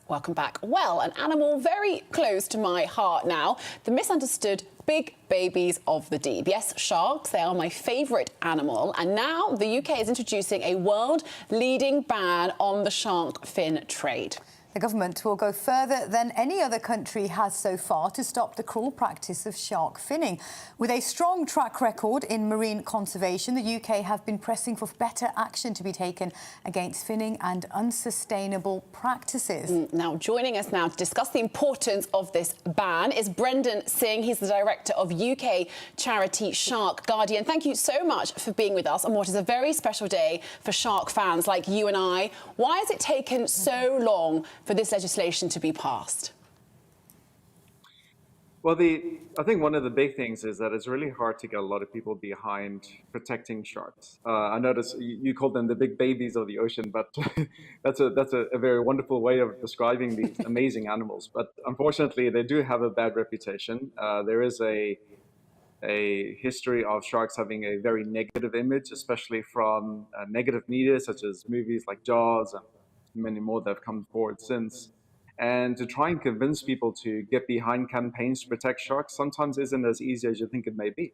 Welcome back. Well, an animal very close to my heart now, the misunderstood big babies of the deep. Yes, sharks, they are my favourite animal. And now the UK is introducing a world-leading ban on the shark fin trade. The government will go further than any other country has so far to stop the cruel practice of shark finning. With a strong track record in marine conservation, the UK have been pressing for better action to be taken against finning and unsustainable practices. Now, joining us now to discuss the importance of this ban is Brendon Sing. He's the director of UK charity Shark Guardian. Thank you so much for being with us on what is a very special day for shark fans like you and I. Why has it taken so long for this legislation to be passed? Well, I think one of the big things is that it's really hard to get a lot of people behind protecting sharks. I notice you call them the big babies of the ocean, but that's a very wonderful way of describing these amazing animals. But unfortunately, they do have a bad reputation. There is a history of sharks having a very negative image, especially from negative media, such as movies like Jaws and many more that have come forward since. And to try and convince people to get behind campaigns to protect sharks sometimes isn't as easy as you think it may be.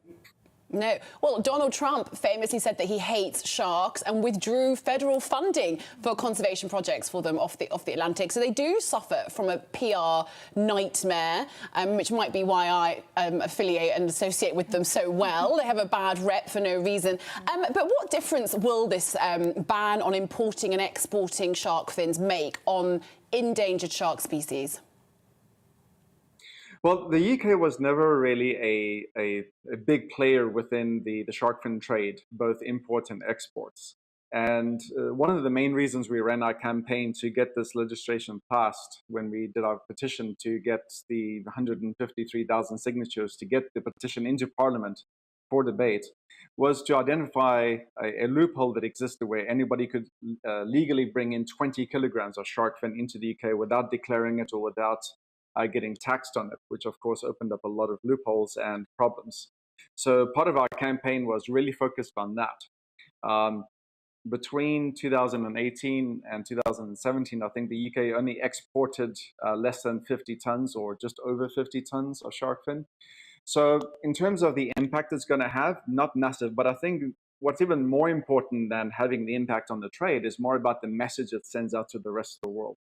No. Well, Donald Trump famously said that he hates sharks and withdrew federal funding for conservation projects for them off the Atlantic. So they do suffer from a PR nightmare, which might be why I affiliate and associate with them so well. They have a bad rep for no reason. But what difference will this ban on importing and exporting shark fins make on endangered shark species? Well, the UK was never really a big player within the shark fin trade, both imports and exports. And one of the main reasons we ran our campaign to get this legislation passed, when we did our petition to get the 153,000 signatures to get the petition into Parliament for debate, was to identify a loophole that existed where anybody could legally bring in 20 kilograms of shark fin into the UK without declaring it or without getting taxed on it, which of course opened up a lot of loopholes and problems. So part of our campaign was really focused on that. Between 2018 and 2017, I think the UK only exported less than 50 tons or just over 50 tons of shark fin. So in terms of the impact it's going to have, not massive, but I think what's even more important than having the impact on the trade is more about the message it sends out to the rest of the world.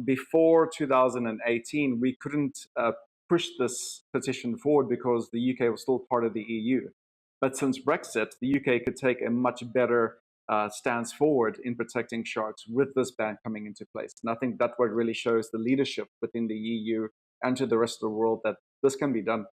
Before 2018, we couldn't push this petition forward because the UK was still part of the EU. But since Brexit, the UK could take a much better stance forward in protecting sharks with this ban coming into place. And I think that's what really shows the leadership within the EU and to the rest of the world that this can be done.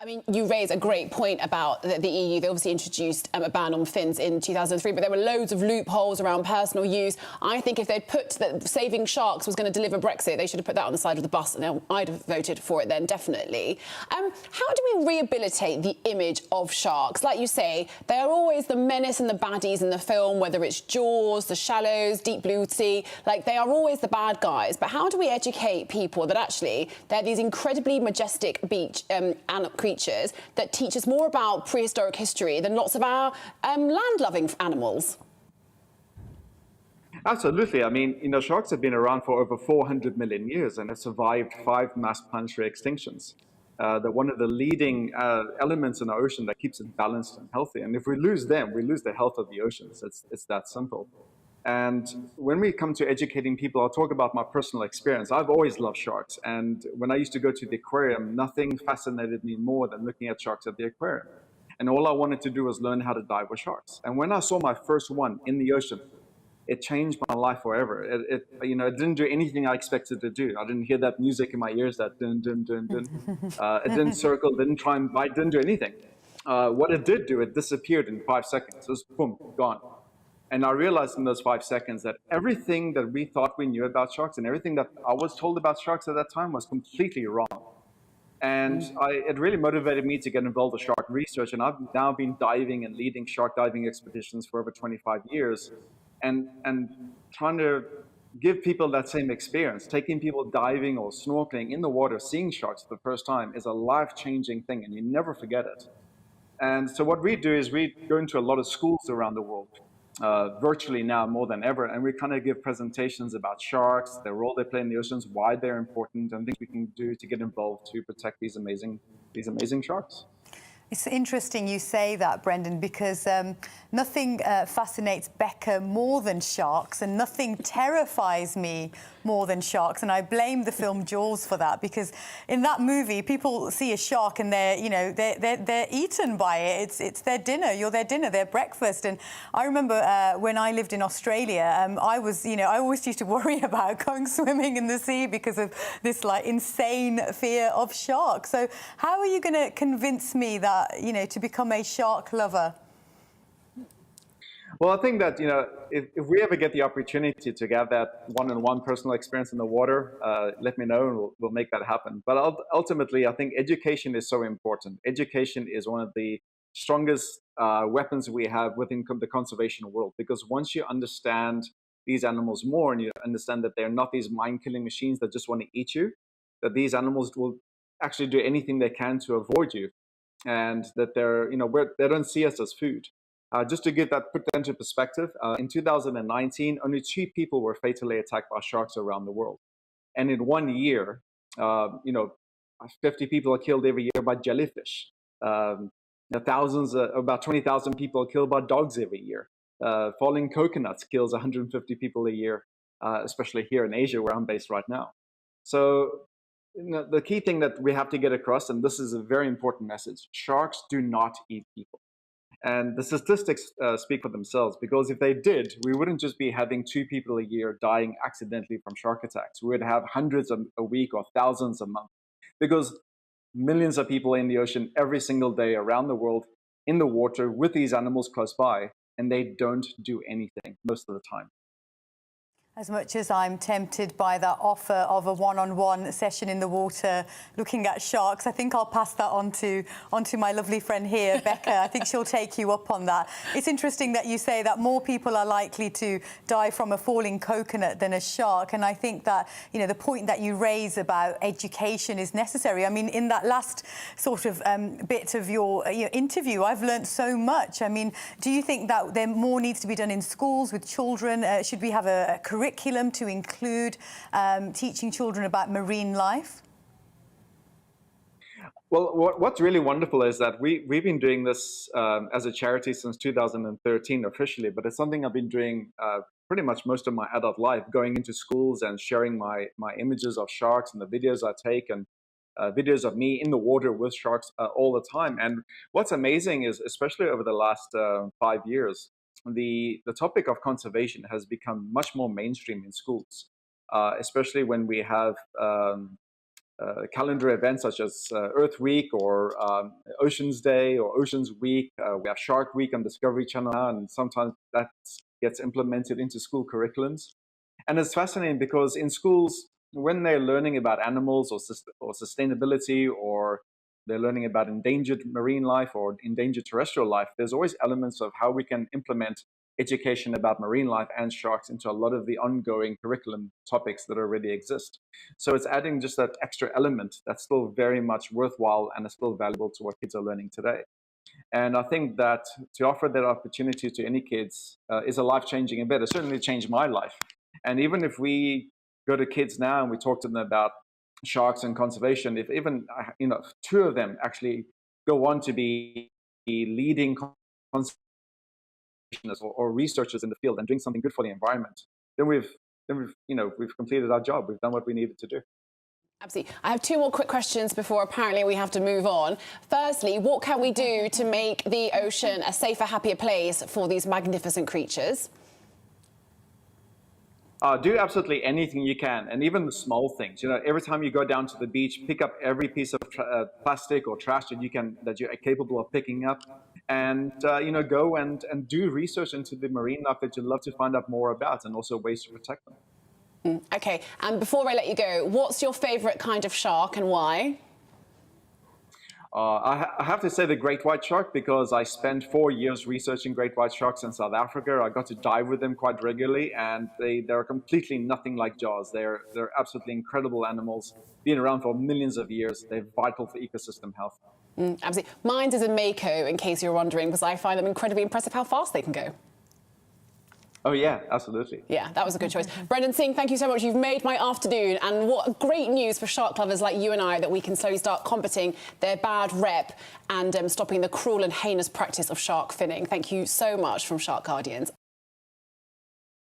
I mean, you raise a great point about the EU. They obviously introduced a ban on fins in 2003, but there were loads of loopholes around personal use. I think if they'd put that saving sharks was going to deliver Brexit, they should have put that on the side of the bus, and I'd have voted for it then, definitely. How do we rehabilitate the image of sharks? Like you say, they are always the menace and the baddies in the film, whether it's Jaws, The Shallows, Deep Blue Sea. Like, they are always the bad guys. But how do we educate people that actually they're these incredibly majestic beach creatures that teach us more about prehistoric history than lots of our land-loving animals? Absolutely. I mean, sharks have been around for over 400 million years and have survived 5 mass planetary extinctions. They're one of the leading elements in our ocean that keeps it balanced and healthy. And if we lose them, we lose the health of the oceans. It's that simple. And when we come to educating people, I'll talk about my personal experience. I've always loved sharks. And when I used to go to the aquarium, nothing fascinated me more than looking at sharks at the aquarium. And all I wanted to do was learn how to dive with sharks. And when I saw my first one in the ocean, it changed my life forever. It didn't do anything I expected to do. I didn't hear that music in my ears, that dun, dun, dun, dun. It didn't circle, didn't try and bite, didn't do anything. What it did do, it disappeared in 5 seconds. It was boom, gone. And I realized in those 5 seconds that everything that we thought we knew about sharks and everything that I was told about sharks at that time was completely wrong. And it really motivated me to get involved with shark research. And I've now been diving and leading shark diving expeditions for over 25 years and trying to give people that same experience. Taking people diving or snorkeling in the water, seeing sharks for the first time is a life-changing thing, and you never forget it. And so what we do is we go into a lot of schools around the world. virtually now more than ever. And we kind of give presentations about sharks, the role they play in the oceans, why they're important, and things we can do to get involved to protect these amazing sharks. It's interesting you say that, Brendon, because nothing fascinates Becca more than sharks, and nothing terrifies me more than sharks. And I blame the film Jaws for that, because in that movie, people see a shark and they're eaten by it. It's their dinner. You're their dinner, their breakfast. And I remember when I lived in Australia, I always used to worry about going swimming in the sea because of this insane fear of sharks. So how are you going to convince me that to become a shark lover? Well, I think that, if we ever get the opportunity to have that one-on-one personal experience in the water, let me know and we'll make that happen. But ultimately, I think education is so important. Education is one of the strongest weapons we have within the conservation world, because once you understand these animals more and you understand that they're not these mind-killing machines that just want to eat you, that these animals will actually do anything they can to avoid you, and that they don't see us as food. Just to put that into perspective, in 2019, only 2 people were fatally attacked by sharks around the world. And in 1 year, 50 people are killed every year by jellyfish. About 20,000 people are killed by dogs every year. Falling coconuts kills 150 people a year, especially here in Asia, where I'm based right now. So the key thing that we have to get across, and this is a very important message, sharks do not eat people. And the statistics speak for themselves, because if they did, we wouldn't just be having 2 people a year dying accidentally from shark attacks. We would have hundreds a week or thousands a month, because millions of people in the ocean every single day around the world in the water with these animals close by, and they don't do anything most of the time. As much as I'm tempted by that offer of a one-on-one session in the water looking at sharks, I think I'll pass that on to my lovely friend here, Becca. I think she'll take you up on that. It's interesting that you say that more people are likely to die from a falling coconut than a shark. And I think that, the point that you raise about education is necessary. I mean, in that last sort of bit of your interview, I've learned so much. I mean, do you think that there more needs to be done in schools with children? Should we have a curriculum to include teaching children about marine life? Well, what's really wonderful is that we've been doing this as a charity since 2013 officially, but it's something I've been doing pretty much most of my adult life, going into schools and sharing my images of sharks and the videos I take, and videos of me in the water with sharks all the time. And what's amazing is, especially over the last 5 years, the topic of conservation has become much more mainstream in schools, especially when we have calendar events such as Earth Week or Oceans Day or Oceans Week. We have Shark Week on Discovery Channel now, and sometimes that gets implemented into school curriculums. And it's fascinating because in schools, when they're learning about animals or sustainability, or they're learning about endangered marine life or endangered terrestrial life, there's always elements of how we can implement education about marine life and sharks into a lot of the ongoing curriculum topics that already exist. So it's adding just that extra element that's still very much worthwhile and is still valuable to what kids are learning today. And I think that to offer that opportunity to any kids is a life-changing event. It certainly changed my life. And even if we go to kids now and we talk to them about sharks and conservation, if even 2 of them actually go on to be leading conservationists or researchers in the field and doing something good for the environment, then we've completed our job. We've done what we needed to do. Absolutely. I have 2 more quick questions before apparently we have to move on. Firstly, what can we do to make the ocean a safer, happier place for these magnificent creatures? Do absolutely anything you can, and even the small things. Every time you go down to the beach, pick up every piece of plastic or trash that you're capable of picking up, and go and do research into the marine life that you'd love to find out more about, and also ways to protect them. Okay, and before I let you go, what's your favourite kind of shark and why? I have to say the great white shark, because I spent 4 years researching great white sharks in South Africa. I got to dive with them quite regularly, and they're completely nothing like Jaws. They're absolutely incredible animals, been around for millions of years. They're vital for ecosystem health. Absolutely. Mine is a mako, in case you're wondering, because I find them incredibly impressive how fast they can go. Oh, yeah, absolutely. Yeah, that was a good choice. Brendon Sing, thank you so much. You've made my afternoon, and what great news for shark lovers like you and I that we can slowly start combating their bad rep and stopping the cruel and heinous practice of shark finning. Thank you so much from Shark Guardians.